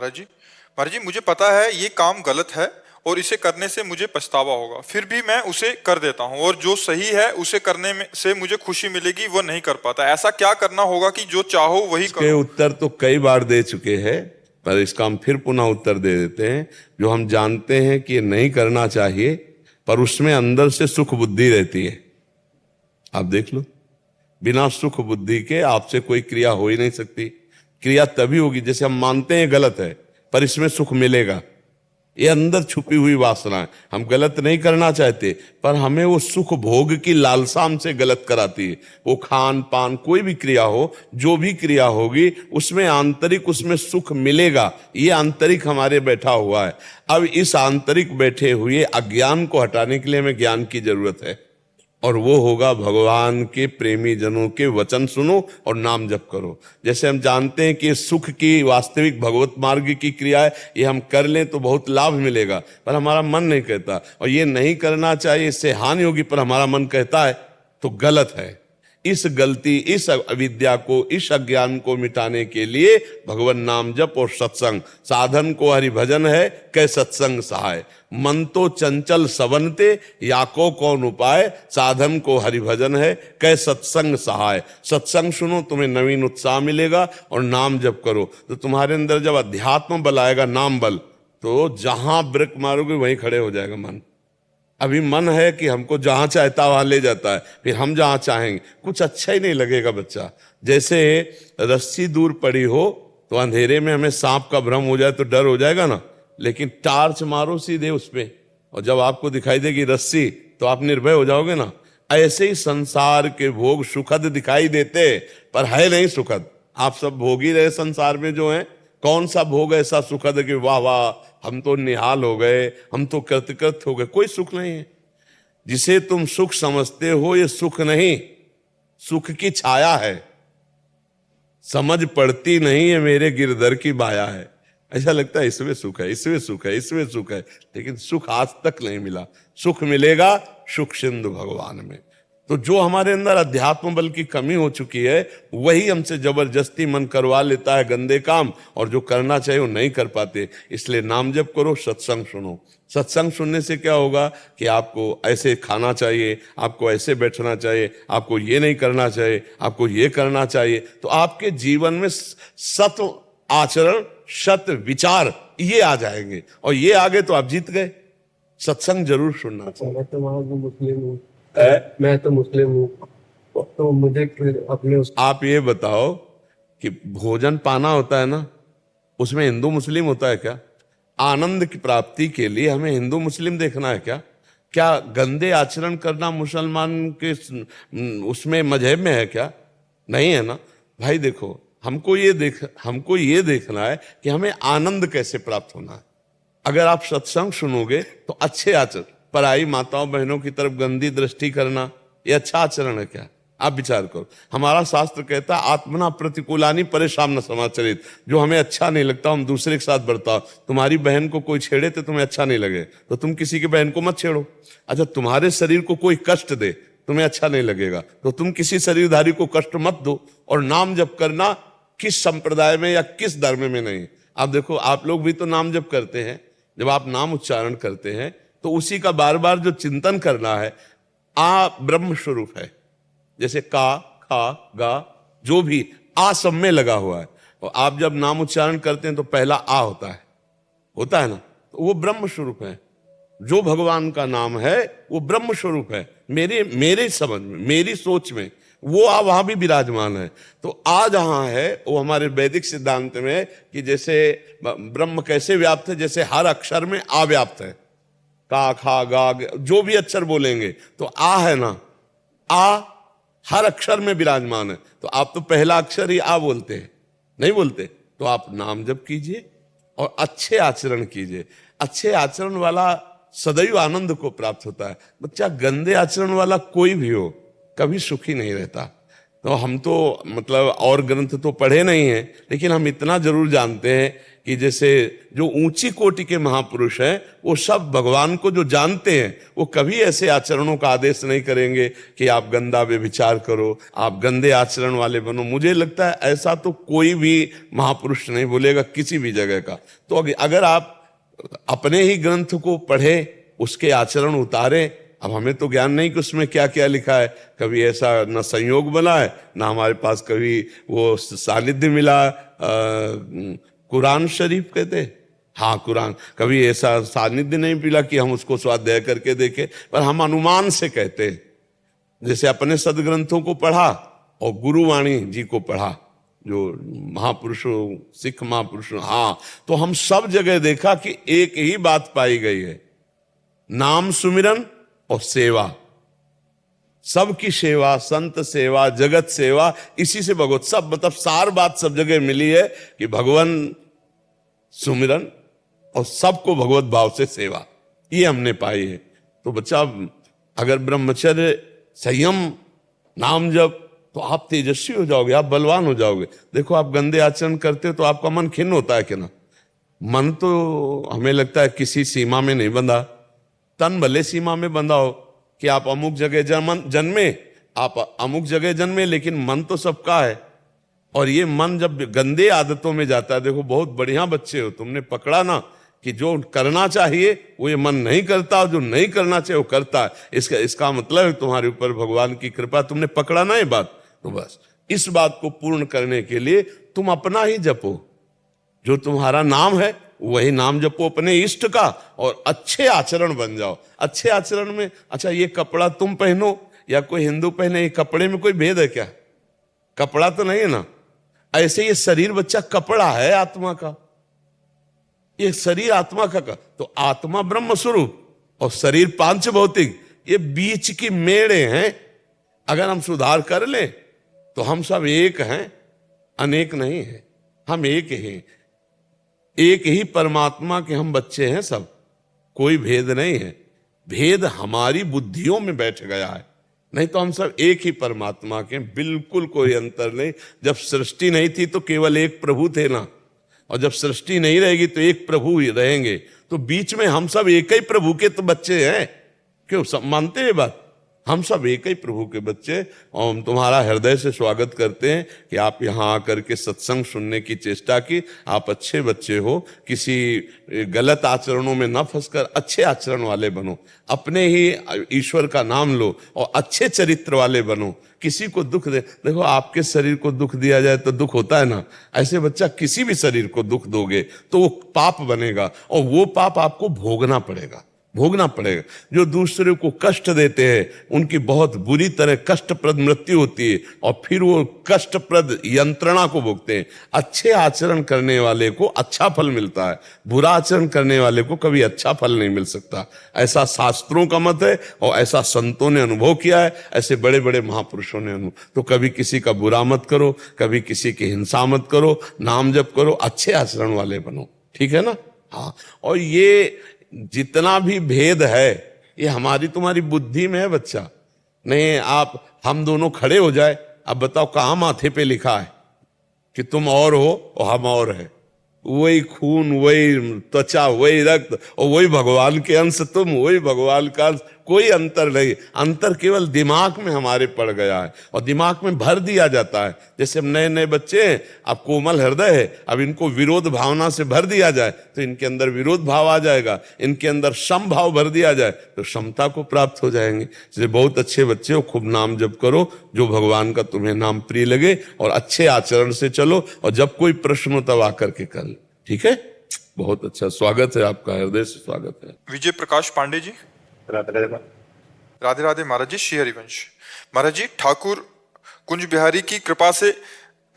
महाराज जी मुझे पता है ये काम गलत है और इसे करने से मुझे पछतावा होगा, फिर भी मैं उसे कर देता हूँ, और जो सही है उसे करने में से मुझे खुशी मिलेगी वो नहीं कर पाता। ऐसा क्या करना होगा कि जो चाहो वही इसके करो? उत्तर तो कई बार दे चुके हैं, पर इसका हम फिर पुनः उत्तर दे देते हैं। जो हम जानते हैं कि ये नहीं करना चाहिए, पर उसमें अंदर से सुख बुद्धि रहती है। आप देख लो, बिना सुख बुद्धि के आपसे कोई क्रिया हो ही नहीं सकती। क्रिया तभी होगी जैसे हम मानते हैं गलत है, पर इसमें सुख मिलेगा। ये अंदर छुपी हुई वासना है। हम गलत नहीं करना चाहते, पर हमें वो सुख भोग की लालसा हमसे गलत कराती है। वो खान पान कोई भी क्रिया हो, जो भी क्रिया होगी उसमें आंतरिक उसमें सुख मिलेगा। ये आंतरिक हमारे बैठा हुआ है। अब इस आंतरिक बैठे हुए अज्ञान को हटाने के लिए हमें ज्ञान की जरूरत है, और वो होगा भगवान के प्रेमी जनों के वचन सुनो और नाम जप करो। जैसे हम जानते हैं कि सुख की वास्तविक भगवत मार्ग की क्रिया है, ये हम कर लें तो बहुत लाभ मिलेगा, पर हमारा मन नहीं कहता। और ये नहीं करना चाहिए, इससे हानि होगी, पर हमारा मन कहता है, तो गलत है। इस गलती, इस अविद्या को, इस अज्ञान को मिटाने के लिए भगवान नाम जप और सत्संग साधन को हरि भजन है, कै सत्संग सहाय। मन तो चंचल सवनते, याको कौन उपाय, साधन को हरि भजन है, कै सत्संग सहाय। सत्संग सुनो, तुम्हें नवीन उत्साह मिलेगा, और नाम जप करो तो तुम्हारे अंदर जब अध्यात्म बल आएगा, नाम बल, तो जहां ब्रेक मारोगे वहीं खड़े हो जाएगा मन। अभी मन है कि हमको जहां चाहता वहां ले जाता है, फिर हम जहां चाहेंगे कुछ अच्छा ही नहीं लगेगा। बच्चा जैसे रस्सी दूर पड़ी हो तो अंधेरे में हमें सांप का भ्रम हो जाए तो डर हो जाएगा ना, लेकिन टार्च मारो सीधे उस पे, और जब आपको दिखाई देगी रस्सी तो आप निर्भय हो जाओगे ना। ऐसे ही संसार के भोग सुखद दिखाई देते, पर है नहीं सुखद। आप सब भोग ही रहे संसार में जो है। कौन सा भोग ऐसा सुखद है कि वाह वाह हम तो निहाल हो गए, हम तो कृतकृत हो गए? कोई सुख नहीं है। जिसे तुम सुख समझते हो ये सुख नहीं, सुख की छाया है। समझ पड़ती नहीं है मेरे गिरधर की बाया है। ऐसा लगता है इसमें सुख है, इसमें सुख है, इसमें सुख है, लेकिन सुख आज तक नहीं मिला। सुख मिलेगा सुख सिंधु भगवान में। तो जो हमारे अंदर अध्यात्म बल की कमी हो चुकी है, वही हमसे जबरदस्ती मन करवा लेता है गंदे काम, और जो करना चाहिए वो नहीं कर पाते। इसलिए नाम जप करो, सत्संग सुनो। सत्संग सुनने से क्या होगा कि आपको ऐसे खाना चाहिए, आपको ऐसे बैठना चाहिए, आपको ये नहीं करना चाहिए, आपको ये करना चाहिए। तो आपके जीवन में सत आचरण, सत विचार ये आ जाएंगे, और ये आगे तो आप जीत गए। सत्संग जरूर सुनना चाहिए। मैं तो मुस्लिम हूँ, मैं तो मुस्लिम हूँ, तो मुझे फिर अपने आप ये बताओ कि भोजन पाना होता है ना, उसमें हिंदू मुस्लिम होता है क्या? आनंद की प्राप्ति के लिए हमें हिंदू मुस्लिम देखना है क्या? क्या गंदे आचरण करना मुसलमान के उसमें मजहब में है क्या? नहीं है ना भाई। देखो, हमको ये देखना है कि हमें आनंद कैसे प्राप्त होना है। अगर आप सत्संग सुनोगे तो अच्छे आचरण, पराई माताओं बहनों की तरफ गंदी दृष्टि करना, ये अच्छा आचरण है क्या? आप विचार करो। हमारा शास्त्र कहता है आत्मना प्रतिकूलानी परेशान न समाचरित। जो हमें अच्छा नहीं लगता हम दूसरे के साथ बर्ताव। तुम्हारी बहन को कोई छेड़े तो तुम्हें अच्छा नहीं लगे तो तुम किसी की बहन को मत छेड़ो। अच्छा, तुम्हारे शरीर को कोई कष्ट दे, तुम्हें अच्छा नहीं लगेगा तो तुम किसी शरीरधारी को कष्ट मत दो। और नाम जप करना किस संप्रदाय में या किस धर्म में नहीं। आप देखो, आप लोग भी तो नाम जप करते हैं। जब आप नाम उच्चारण करते हैं तो उसी का बार बार जो चिंतन करना है, आ ब्रह्म स्वरूप है। जैसे का, खा, गा, जो भी आ सब में लगा हुआ है। और आप जब नाम उच्चारण करते हैं तो पहला आ होता है ना, तो वो ब्रह्म स्वरूप है। जो भगवान का नाम है वो ब्रह्म स्वरूप है। मेरे समझ में, मेरी सोच में वो आ वहां भी विराजमान है। तो आ जहां है वो हमारे वैदिक सिद्धांत में है कि जैसे ब्रह्म कैसे व्याप्त है, जैसे हर अक्षर में आ व्याप्त है। का, खा, गा, जो भी अक्षर बोलेंगे तो आ है ना, आ हर अक्षर में विराजमान है। तो आप तो पहला अक्षर ही आ बोलते हैं, नहीं बोलते? तो आप नाम जप कीजिए और अच्छे आचरण कीजिए। अच्छे आचरण वाला सदैव आनंद को प्राप्त होता है। बच्चा गंदे आचरण वाला कोई भी हो कभी सुखी नहीं रहता। तो हम तो मतलब और ग्रंथ तो पढ़े नहीं हैं, लेकिन हम इतना जरूर जानते हैं कि जैसे जो ऊंची कोटि के महापुरुष हैं वो सब भगवान को जो जानते हैं वो कभी ऐसे आचरणों का आदेश नहीं करेंगे कि आप गंदा व्यभिचार करो, आप गंदे आचरण वाले बनो। मुझे लगता है ऐसा तो कोई भी महापुरुष नहीं बोलेगा किसी भी जगह का। तो अगर आप अपने ही ग्रंथ को पढ़े, उसके आचरण उतारे। अब हमें तो ज्ञान नहीं कि उसमें क्या क्या लिखा है, कभी ऐसा न संयोग बना है ना हमारे पास कभी वो सानिध्य मिला। कुरान शरीफ कहते, हाँ कुरान, कभी ऐसा सानिध्य नहीं मिला कि हम उसको स्वाध्याय करके देखें, पर हम अनुमान से कहते हैं। जैसे अपने सदग्रंथों को पढ़ा और गुरुवाणी जी को पढ़ा, जो महापुरुषों, सिख महापुरुषों, हाँ, तो हम सब जगह देखा कि एक ही बात पाई गई है, नाम सुमिरन और सेवा। सबकी सेवा, संत सेवा, जगत सेवा, इसी से भगवत सब मतलब सार बात सब जगह मिली है कि भगवान सुमिरन और सबको भगवत भाव से सेवा, ये हमने पाई है। तो बच्चा अगर ब्रह्मचर्य, संयम, नाम जप, तो आप तेजस्वी हो जाओगे, आप बलवान हो जाओगे। देखो आप गंदे आचरण करते हो तो आपका मन खिन्न होता है कि ना? मन तो हमें लगता है किसी सीमा में नहीं बंधा, तन भले सीमा में बंधा हो कि आप अमुक जगह जन्मे, आप अमुक जगह जन्मे, लेकिन मन तो सबका है। और ये मन जब गंदे आदतों में जाता है, देखो बहुत बढ़िया बच्चे हो, तुमने पकड़ा ना कि जो करना चाहिए वो ये मन नहीं करता और जो नहीं करना चाहिए वो करता है। इसका मतलब है तुम्हारे ऊपर भगवान की कृपा, तुमने पकड़ा ना ये बात। तो बस इस बात को पूर्ण करने के लिए तुम अपना ही जपो, जो तुम्हारा नाम है वही नाम जपो अपने इष्ट का, और अच्छे आचरण बन जाओ। अच्छे आचरण में, अच्छा ये कपड़ा तुम पहनो या कोई हिंदू पहने, ये कपड़े में कोई भेद है क्या? कपड़ा तो नहीं है ना। ऐसे ये शरीर बच्चा कपड़ा है आत्मा का, ये शरीर आत्मा का तो आत्मा ब्रह्म स्वरूप और शरीर पांच भौतिक, ये बीच की मेड़े हैं। अगर हम सुधार कर लें तो हम सब एक हैं, अनेक नहीं है, हम एक ही, एक ही परमात्मा के हम बच्चे हैं सब, कोई भेद नहीं है। भेद हमारी बुद्धियों में बैठ गया है, नहीं तो हम सब एक ही परमात्मा के, बिल्कुल कोई अंतर नहीं। जब सृष्टि नहीं थी तो केवल एक प्रभु थे ना, और जब सृष्टि नहीं रहेगी तो एक प्रभु ही रहेंगे। तो बीच में हम सब एक ही प्रभु के तो बच्चे हैं। क्यों सब मानते हैं बात? हम सब एक ही प्रभु के बच्चे। और हम तुम्हारा हृदय से स्वागत करते हैं कि आप यहाँ आकर के सत्संग सुनने की चेष्टा की। आप अच्छे बच्चे हो, किसी गलत आचरणों में न फंसकर अच्छे आचरण वाले बनो, अपने ही ईश्वर का नाम लो और अच्छे चरित्र वाले बनो। किसी को दुख दे, देखो आपके शरीर को दुख दिया जाए तो दुख होता है ना, ऐसे बच्चा किसी भी शरीर को दुख दोगे तो वो पाप बनेगा, और वो पाप आपको भोगना पड़ेगा। जो दूसरे को कष्ट देते हैं उनकी बहुत बुरी तरह कष्टप्रद मृत्यु होती है, और फिर वो कष्टप्रद यंत्रणा को भोगते हैं। अच्छे आचरण करने वाले को अच्छा फल मिलता है, बुरा आचरण करने वाले को कभी अच्छा फल नहीं मिल सकता। ऐसा शास्त्रों का मत है और ऐसा संतों ने अनुभव किया है, ऐसे बड़े बड़े महापुरुषों ने अनुभव। तो कभी किसी का बुरा मत करो, कभी किसी की हिंसा मत करो, नाम जप करो, अच्छे आचरण वाले बनो, ठीक है ना? हाँ, और ये जितना भी भेद है ये हमारी तुम्हारी बुद्धि में है बच्चा। नहीं आप हम दोनों खड़े हो जाए, अब बताओ कहाँ माथे पे लिखा है कि तुम और हो और हम और है? वही खून, वही त्वचा, वही रक्त और वही भगवान के अंश तुम, वही भगवान का अंश, कोई अंतर नहीं। अंतर केवल दिमाग में हमारे पड़ गया है और दिमाग में भर दिया जाता है। जैसे हम नए नए बच्चे हैं, अब कोमल हृदय है, अब इनको विरोध भावना से भर दिया जाए तो इनके अंदर विरोध भाव आ जाएगा, इनके अंदर सम भाव भर दिया जाए तो समता को प्राप्त हो जाएंगे। इसलिए बहुत अच्छे बच्चे हो, खूब नाम जप करो, जो भगवान का तुम्हें नाम प्रिय लगे, और अच्छे आचरण से चलो, और जब कोई प्रश्न हो तब आकर के कर लो, ठीक है? बहुत अच्छा, स्वागत है आपका, हृदय से स्वागत है। विजय प्रकाश पांडे जी। राधे राधे महाराज जी। श्री हरिवंश महाराज जी, ठाकुर कुंज बिहारी की कृपा से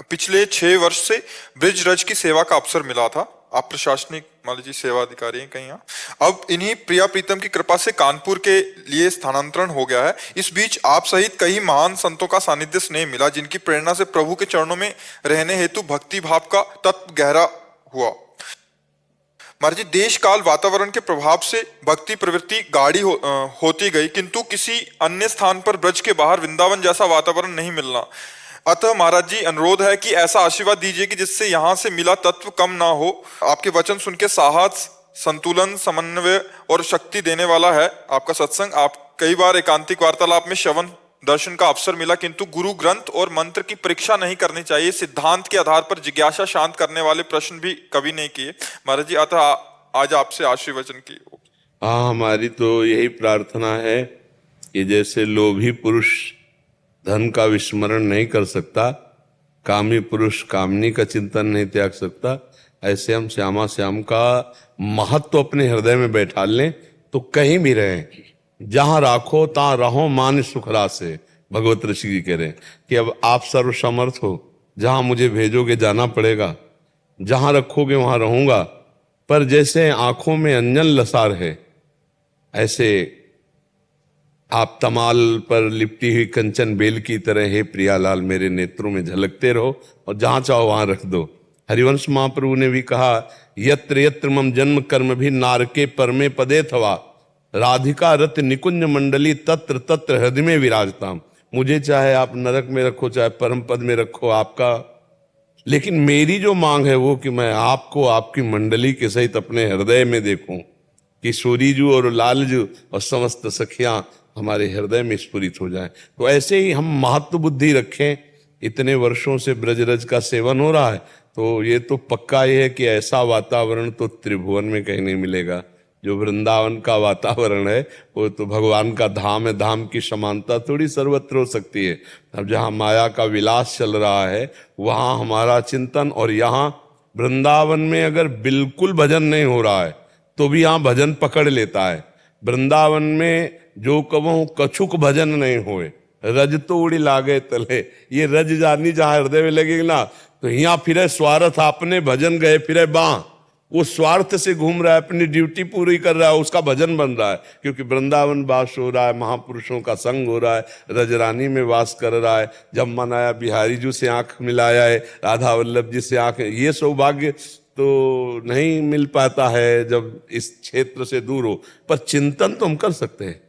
पिछले 6 वर्ष से ब्रिज रज की सेवा का अवसर मिला था। आप प्रशासनिक महाराज जी सेवा अधिकारी हैं कहीं यहाँ। अब इन्हीं प्रिया प्रीतम की कृपा से कानपुर के लिए स्थानांतरण हो गया है। इस बीच आप सहित कई महान संतों का सानिध्य स्नेह मिला, जिनकी प्रेरणा से प्रभु के चरणों में रहने हेतु भक्ति भाव का तत्व गहरा हुआ। महाराज जी, देश काल वातावरण के प्रभाव से भक्ति प्रवृत्ति गाढ़ी होती गई, किंतु किसी अन्य स्थान पर ब्रज के बाहर वृंदावन जैसा वातावरण नहीं मिलना। अतः महाराज जी अनुरोध है कि ऐसा आशीर्वाद दीजिए कि जिससे यहाँ से मिला तत्व कम ना हो। आपके वचन सुन के साहस, संतुलन, समन्वय और शक्ति देने वाला है आपका सत्संग। आप कई बार एकांतिक वार्तालाप में श्रवण दर्शन का अवसर मिला, किंतु गुरु ग्रंथ और मंत्र की परीक्षा नहीं करनी चाहिए, सिद्धांत के आधार पर जिज्ञासा शांत करने वाले प्रश्न भी कभी नहीं किए महाराज जी। अतः आज आपसे आशीर्वचन की। हाँ, हमारी तो यही प्रार्थना है कि जैसे लोभी पुरुष धन का विस्मरण नहीं कर सकता, कामी पुरुष कामनी का चिंतन नहीं त्याग सकता, ऐसे हम श्यामा श्याम का महत्व अपने हृदय में बैठा लें तो कहीं भी रहें, जहां राखो तहां रहो मान सुखरा से। भगवत ऋषि जी कह रहे हैं कि अब आप सर्वसमर्थ हो, जहां मुझे भेजोगे जाना पड़ेगा, जहां रखोगे वहां रहूंगा। पर जैसे आंखों में अंजन लसार है, ऐसे आप तमाल पर लिपटी हुई कंचन बेल की तरह हे प्रियालाल मेरे नेत्रों में झलकते रहो और जहां चाहो वहां रख दो। हरिवंश महाप्रभु ने भी कहा, यत्र यत्र मम जन्म कर्म भी नारके परमे पदे थवा, राधिका रत निकुंज मंडली तत्र तत्र हृदय में विराजताम। मुझे चाहे आप नरक में रखो, चाहे परम पद में रखो, आपका, लेकिन मेरी जो मांग है वो कि मैं आपको आपकी मंडली के सहित अपने हृदय में देखूं, कि सूरीजू और लालजू और समस्त सखियां हमारे हृदय में स्फुरित हो जाएं। तो ऐसे ही हम महत्व बुद्धि रखें। इतने वर्षों से ब्रजरज का सेवन हो रहा है, तो ये तो पक्का ये है कि ऐसा वातावरण तो त्रिभुवन में कहीं नहीं मिलेगा। जो वृंदावन का वातावरण है वो तो भगवान का धाम है, धाम की समानता थोड़ी सर्वत्र हो सकती है। अब जहाँ माया का विलास चल रहा है वहाँ हमारा चिंतन, और यहाँ वृंदावन में अगर बिल्कुल भजन नहीं हो रहा है तो भी यहाँ भजन पकड़ लेता है। वृंदावन में जो कबहू कछुक भजन नहीं होए, रज तो उड़ी लागे तले, ये रज जानी जहाँ हृदय में लगेगी ना, तो यहाँ फिरे स्वार्थ, आपने भजन गए फिरे बाँ, वो स्वार्थ से घूम रहा है, अपनी ड्यूटी पूरी कर रहा है, उसका भजन बन रहा है। क्योंकि वृंदावन वास हो रहा है, महापुरुषों का संग हो रहा है, रजरानी में वास कर रहा है, जब मन आया बिहारी जी से आंख मिलाया है, राधा वल्लभ जी से आंख, ये सौभाग्य तो नहीं मिल पाता है जब इस क्षेत्र से दूर हो। पर चिंतन तो हम कर सकते हैं।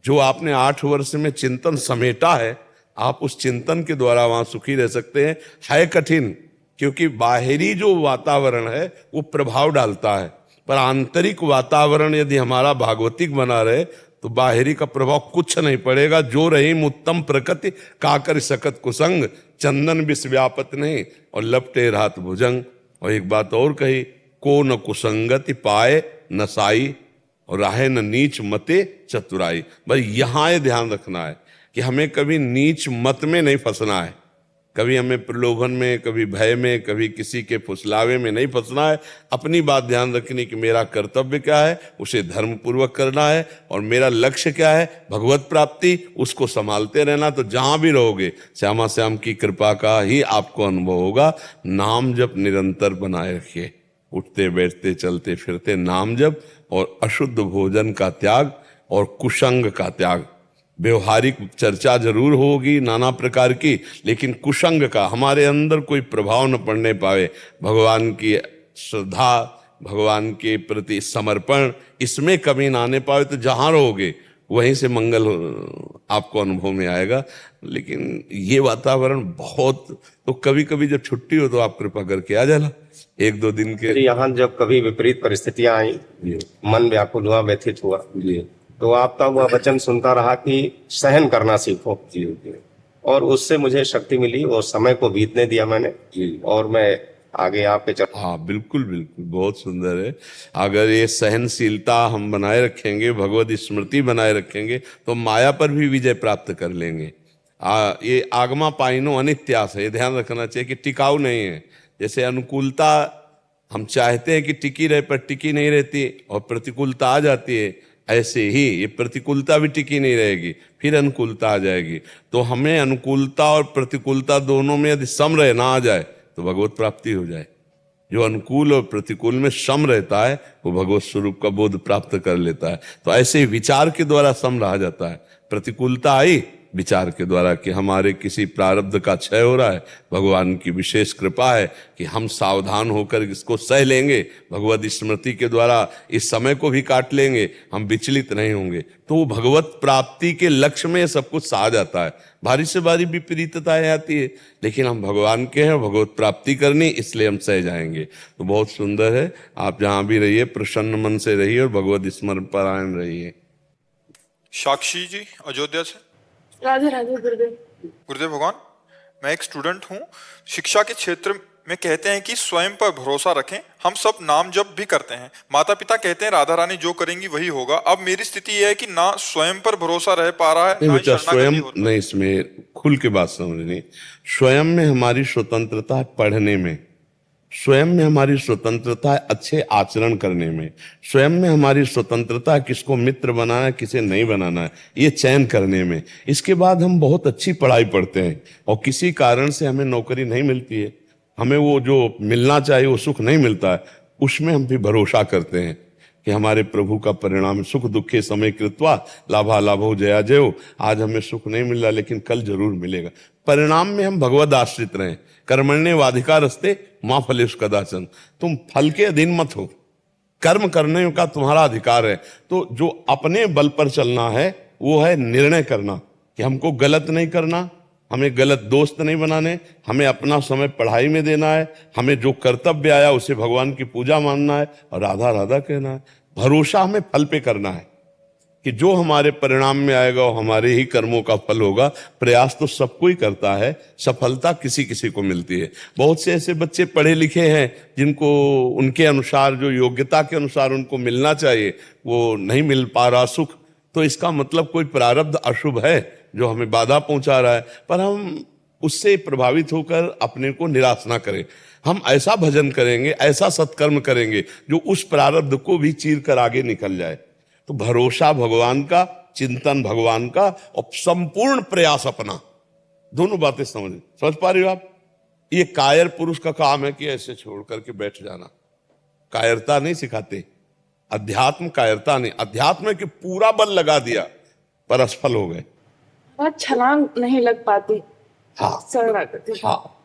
जो आपने 8 वर्ष में चिंतन समेटा है, आप उस चिंतन के द्वारा वहां सुखी रह सकते हैं। है कठिन, क्योंकि बाहरी जो वातावरण है वो प्रभाव डालता है, पर आंतरिक वातावरण यदि हमारा भागवतिक बना रहे तो बाहरी का प्रभाव कुछ नहीं पड़ेगा। जो रहीम उत्तम प्रकृति काकर सकत कुसंग, चंदन विष व्यापत नहीं और लपटे रात भुजंग। और एक बात और कही, को न कुसंगति पाए न साई और राहे न नीच मते चतुराई। बस यहाँ ये ध्यान रखना है कि हमें कभी नीच मत में नहीं फंसना है, कभी हमें प्रलोभन में, कभी भय में, कभी किसी के फुसलावे में नहीं फंसना है। अपनी बात ध्यान रखनी कि मेरा कर्तव्य क्या है, उसे धर्म पूर्वक करना है, और मेरा लक्ष्य क्या है, भगवत प्राप्ति, उसको संभालते रहना। तो जहां भी रहोगे श्यामा श्याम की कृपा का ही आपको अनुभव होगा। नाम जप निरंतर बनाए रखिए, उठते बैठते चलते फिरते नाम जप, और अशुद्ध भोजन का त्याग और कुसंग का त्याग। व्यवहारिक चर्चा जरूर होगी नाना प्रकार की, लेकिन कुसंग का हमारे अंदर कोई प्रभाव न पड़ने पावे। भगवान की श्रद्धा, भगवान के प्रति समर्पण, इसमें कमी ना आने पावे, तो जहां रहोगे वहीं से मंगल आपको अनुभव में आएगा। लेकिन ये वातावरण बहुत, तो कभी कभी जब छुट्टी हो तो आप कृपा करके आ जाना 1-2 दिन के। यहाँ जब कभी विपरीत परिस्थितियां आई, मन व्याकुल हुआ, व्यथित हुआ, तो आपका वह वचन सुनता रहा कि सहन करना सीखो, और उससे मुझे शक्ति मिली, और समय को बीतने दिया मैंने, और मैं आगे आपके चल। हाँ बिल्कुल बिल्कुल, बहुत सुंदर है। अगर ये सहनशीलता हम बनाए रखेंगे, भगवत स्मृति बनाए रखेंगे, तो माया पर भी विजय प्राप्त कर लेंगे। ये आगमा पाइनो अनित्यास है, ये ध्यान रखना चाहिए कि टिकाऊ नहीं है। जैसे अनुकूलता हम चाहते हैं कि टिकी रहे, पर टिकी नहीं रहती, और प्रतिकूलता आ जाती है, ऐसे ही ये प्रतिकूलता भी टिकी नहीं रहेगी, फिर अनुकूलता आ जाएगी। तो हमें अनुकूलता और प्रतिकूलता दोनों में यदि सम रहे ना आ जाए तो भगवत प्राप्ति हो जाए। जो अनुकूल और प्रतिकूल में सम रहता है वो भगवत स्वरूप का बोध प्राप्त कर लेता है। तो ऐसे ही विचार के द्वारा सम रहा जाता है। प्रतिकूलता आई, विचार के द्वारा कि हमारे किसी प्रारब्ध का क्षय हो रहा है, भगवान की विशेष कृपा है कि हम सावधान होकर इसको सह लेंगे, भगवत स्मृति के द्वारा इस समय को भी काट लेंगे, हम विचलित नहीं होंगे, तो वो भगवत प्राप्ति के लक्ष्य में सब कुछ आ जाता है। भारी से भारी विपरीतताएं आती है, लेकिन हम भगवान के हैं, भगवत प्राप्ति करनी, इसलिए हम सह जाएंगे। तो बहुत सुंदर है, आप जहां भी रहिए प्रसन्न मन से रहिए और भगवत स्मरण परायण रहिए। साक्षी जी अयोध्या से। राधे राधे गुरुदेव। गुरुदेव भगवान, मैं एक स्टूडेंट हूँ। शिक्षा के क्षेत्र में कहते हैं कि स्वयं पर भरोसा रखें। हम सब नाम जप भी करते हैं, माता पिता कहते हैं राधा रानी जो करेंगी वही होगा। अब मेरी स्थिति यह है कि ना स्वयं पर भरोसा रह पा रहा है, नहीं ना ही बेटा, शरणागति स्वयं हो रही है। नहीं, इसमें खुल के बात समझनी। स्वयं में हमारी स्वतंत्रता है पढ़ने में, स्वयं में हमारी स्वतंत्रता है अच्छे आचरण करने में, स्वयं में हमारी स्वतंत्रता है किसको मित्र बनाना है किसे नहीं बनाना है, ये चयन करने में। इसके बाद हम बहुत अच्छी पढ़ाई पढ़ते हैं और किसी कारण से हमें नौकरी नहीं मिलती है, हमें वो जो मिलना चाहिए वो सुख नहीं मिलता है, उसमें हम भी भरोसा करते हैं कि हमारे प्रभु का परिणाम सुख दुखे समय कृत्वा लाभा लाभो जया जयो। आज हमें सुख नहीं मिल रहा, लेकिन कल जरूर मिलेगा। परिणाम में हम भगवद आश्रित रहें। कर्मण्येवाधिकारस्ते मां फलेषु कदाचन। तुम फल के अधीन मत हो, कर्म करने का तुम्हारा अधिकार है। तो जो अपने बल पर चलना है वो है निर्णय करना कि हमको गलत नहीं करना, हमें गलत दोस्त नहीं बनाने, हमें अपना समय पढ़ाई में देना है, हमें जो कर्तव्य आया उसे भगवान की पूजा मानना है और राधा राधा कहना है। भरोसा हमें फल पे करना है कि जो हमारे परिणाम में आएगा वो हमारे ही कर्मों का फल होगा। प्रयास तो सबको ही करता है, सफलता किसी किसी को मिलती है। बहुत से ऐसे बच्चे पढ़े लिखे हैं जिनको उनके अनुसार, जो योग्यता के अनुसार उनको मिलना चाहिए, वो नहीं मिल पा रहा सुख। तो इसका मतलब कोई प्रारब्ध अशुभ है जो हमें बाधा पहुंचा रहा है, पर हम उससे प्रभावित होकर अपने को निराश ना करें। हम ऐसा भजन करेंगे, ऐसा सत्कर्म करेंगे जो उस प्रारब्ध को भी चीर कर आगे निकल जाए। तो भरोसा भगवान का, चिंतन भगवान का और संपूर्ण प्रयास अपना, दोनों बातें समझ पा रहे हो आप? ये कायर पुरुष का काम है कि ऐसे छोड़ करके बैठ जाना। कायरता नहीं सिखाते, अध्यात्म कायरता नहीं। अध्यात्म की पूरा बल लगा दिया पर असफल हो गए। बहुत छलांग नहीं लग पाती। हाँ शरणागति। हाँ,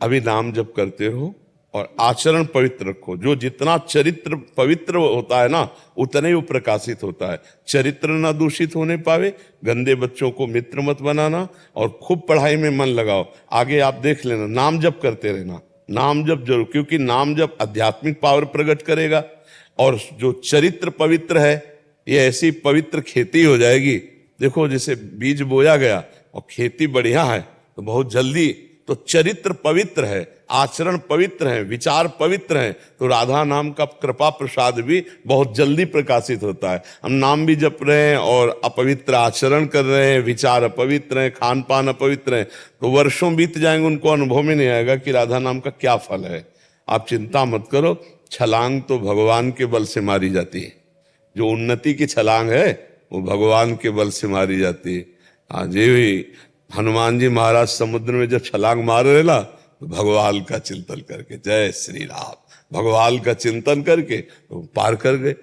अभी नाम जप करते रहो और आचरण पवित्र रखो। जो जितना चरित्र पवित्र होता है ना, उतने ही वो प्रकाशित होता है। चरित्र ना दूषित होने पावे, गंदे बच्चों को मित्र मत बनाना और खूब पढ़ाई में मन लगाओ। आगे आप देख लेना, नाम जप करते रहना, नाम जप जरूर, क्योंकि नाम जप आध्यात्मिक पावर प्रकट करेगा। और जो चरित्र पवित्र है, ये ऐसी पवित्र खेती हो जाएगी। देखो जैसे बीज बोया गया और खेती बढ़िया है तो बहुत जल्दी, तो चरित्र पवित्र है, आचरण पवित्र है, विचार पवित्र है, तो राधा नाम का कृपा प्रसाद भी बहुत जल्दी प्रकाशित होता है। हम नाम भी जप रहे हैं और अपवित्र आचरण कर रहे हैं, विचार अपवित्र हैं, खान पान अपवित्र हैं, तो वर्षों बीत जाएंगे, उनको अनुभव में नहीं आएगा कि राधा नाम का क्या फल है। आप चिंता मत करो, छलांग तो भगवान के बल से मारी जाती है। जो उन्नति की छलांग है वो भगवान के बल से मारी जाती है। आज भी हनुमान जी महाराज समुद्र में जब छलांग मार रहे ना, तो भगवान का चिंतन करके, जय श्री राम, भगवान का चिंतन करके तो पार कर गए।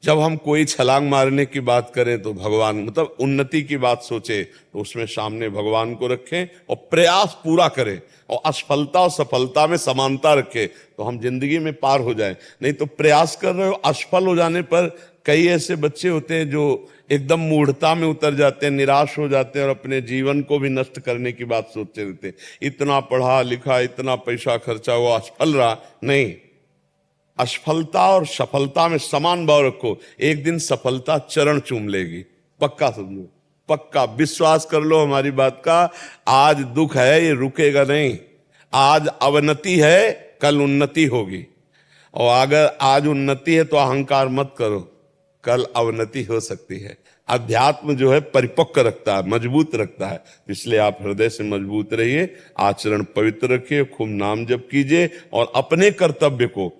जब हम कोई छलांग मारने की बात करें तो भगवान, मतलब उन्नति की बात सोचे तो उसमें सामने भगवान को रखें और प्रयास पूरा करें और असफलता और सफलता में समानता रखें, तो हम जिंदगी में पार हो जाएं। नहीं तो प्रयास कर रहे हो, असफल हो जाने पर कई ऐसे बच्चे होते हैं जो एकदम मूढ़ता में उतर जाते हैं, निराश हो जाते हैं और अपने जीवन को भी नष्ट करने की बात सोचते रहते हैं। इतना पढ़ा लिखा, इतना पैसा खर्चा हुआ, असफल रहा। नहीं, असफलता और सफलता में समान भाव रखो। एक दिन सफलता चरण चूम लेगी, पक्का समझो, पक्का विश्वास कर लो हमारी बात का। आज दुख है, ये रुकेगा नहीं। आज अवनति है, कल उन्नति होगी। और अगर आज उन्नति है तो अहंकार मत करो, कल अवनति हो सकती है। अध्यात्म जो है परिपक्व रखता है, मजबूत रखता है, इसलिए आप हृदय से मजबूत रहिए, आचरण पवित्र रखिए, खूब नाम जप कीजिए और अपने कर्तव्य को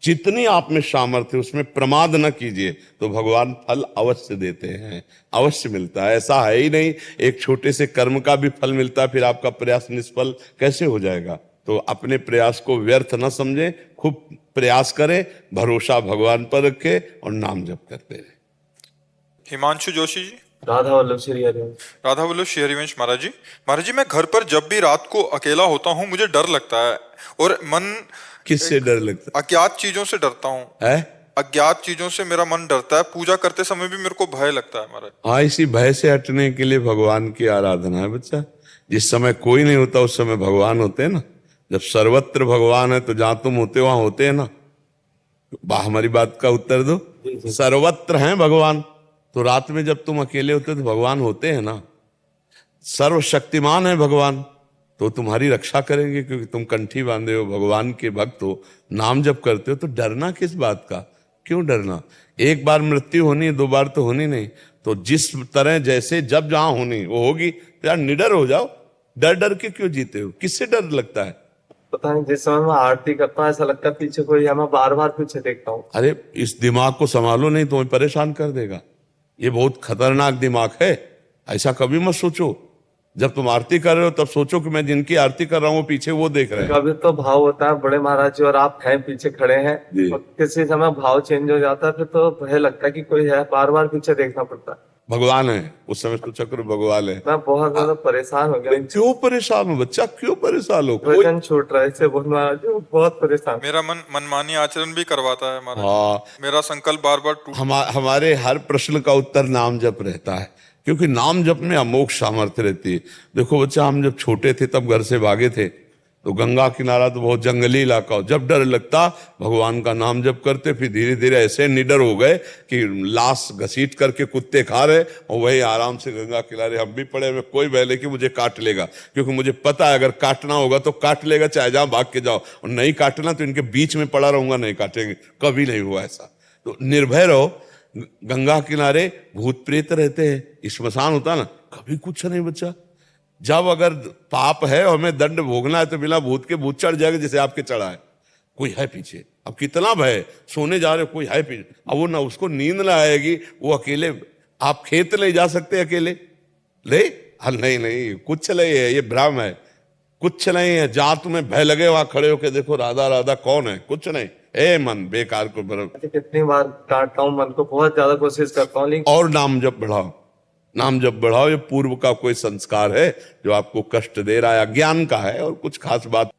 जितनी आप में सामर्थ्य उसमें प्रमाद न कीजिए, तो भगवान फल अवश्य देते हैं, अवश्य मिलता है। ऐसा है ही नहीं एक छोटे से कर्म का भी फल मिलता है फिर आपका प्रयास निष्फल कैसे हो जाएगा। तो अपने प्रयास को व्यर्थ न समझें, खूब प्रयास करें, भरोसा भगवान पर रखें और नाम जप करते रहें। हिमांशु जोशी जी। राधा वल्लभ श्री हरिवंश। राधा वल्लभ श्री हरिवंश। महाराज जी मैं घर पर जब भी रात को अकेला होता हूँ मुझे डर लगता है और मन किससे डर लगता अज्ञात चीजों से डरता हूँ। है? अज्ञात चीजों से मेरा मन डरता है। पूजा करते समय भी मेरे को भय लगता है महाराज। हाँ, इसी भय से हटने के लिए भगवान की आराधना है बच्चा। जिस समय कोई नहीं होता उस समय भगवान होते हैं ना। जब सर्वत्र भगवान है तो जहां तुम होते वहां होते हैं ना। हमारी बात का उत्तर दो। सर्वत्र हैं भगवान, तो रात में जब तुम अकेले होते तो भगवान होते हैं ना। सर्वशक्तिमान है भगवान, तो तुम्हारी रक्षा करेंगे क्योंकि तुम कंठी बांधे हो, भगवान के भक्त हो, नाम जप करते हो। तो डरना किस बात का? क्यों डरना? एक बार मृत्यु होनी है, 2 बार तो होनी नहीं। तो जिस तरह जैसे जब जहां होनी वो होगी, तो यार निडर हो जाओ। डर डर के क्यों जीते हो? किससे डर लगता है? पता नहीं, जिस समय मैं आरती करता हूँ ऐसा लगता है पीछे कोई है, मैं बार बार पीछे देखता हूँ। अरे इस दिमाग को संभालो, नहीं तुम्हें परेशान कर देगा। ये बहुत खतरनाक दिमाग है। ऐसा कभी मत सोचो। जब तुम आरती कर रहे हो तब सोचो कि मैं जिनकी आरती कर रहा हूँ पीछे वो देख रहे हैं। कभी तो भाव होता है बड़े महाराज जी और आप हैं पीछे खड़े हैं, जी। और किसी समय भाव चेंज हो जाता है, फिर तो भय लगता है कि कोई है, बार बार पीछे देखना पड़ता है। भगवान है उस समय तो चक्र भगवान है। मैं बहुत ज्यादा परेशान हो गया। क्यों परेशान हो बच्चा? क्यों परेशान हो? कोई वजन छूट रहा है इससे बहुत महाराज जी, बहुत परेशान। मेरा मन मनमानी आचरण भी करवाता है महाराज। हाँ, मेरा संकल्प बार बार टूट। हमारे हर प्रश्न का उत्तर नाम जप रहता है, क्योंकि नाम जप में अमोघ सामर्थ्य रहती है। देखो बच्चा, हम जब छोटे थे तब घर से भागे थे, तो गंगा किनारा तो बहुत जंगली इलाका हो, जब डर लगता भगवान का नाम जप करते, फिर धीरे धीरे ऐसे निडर हो गए कि लाश घसीट करके कुत्ते खा रहे और वही आराम से गंगा किनारे हम भी पड़े हुए। कोई भय कि मुझे काट लेगा, क्योंकि मुझे पता है अगर काटना होगा तो काट लेगा, चाहे जहां भाग के जाओ। और नहीं काटना तो इनके बीच में पड़ा रहूंगा, नहीं काटेंगे। कभी नहीं हुआ ऐसा। तो निर्भय रहो। गंगा किनारे भूत प्रेत रहते हैं, स्मशान होता ना, कभी कुछ नहीं बच्चा। जब अगर पाप है और हमें दंड भोगना है तो बिना भूत के भूत चढ़ जाएगा, जैसे आपके चढ़ा है। कोई है पीछे, अब कितना भय, सोने जा रहे हो कोई है पीछे, अब वो ना उसको नींद ना आएगी, वो अकेले। आप खेत ले जा सकते अकेले? ले? नहीं नहीं, कुछ नहीं है, ये भ्रम है। कुछ नहीं है। जहां तुम्हें भय लगे वहां खड़े होके देखो राधा राधा कौन है, कुछ नहीं। ए मन बेकार को कितनी बार काटता हूँ मन को, बहुत ज्यादा कोशिश करता हूँ, लेकिन और नाम जप बढ़ाओ। नाम जप बढ़ाओ। ये पूर्व का कोई संस्कार है जो आपको कष्ट दे रहा है, अज्ञान का है और कुछ खास बात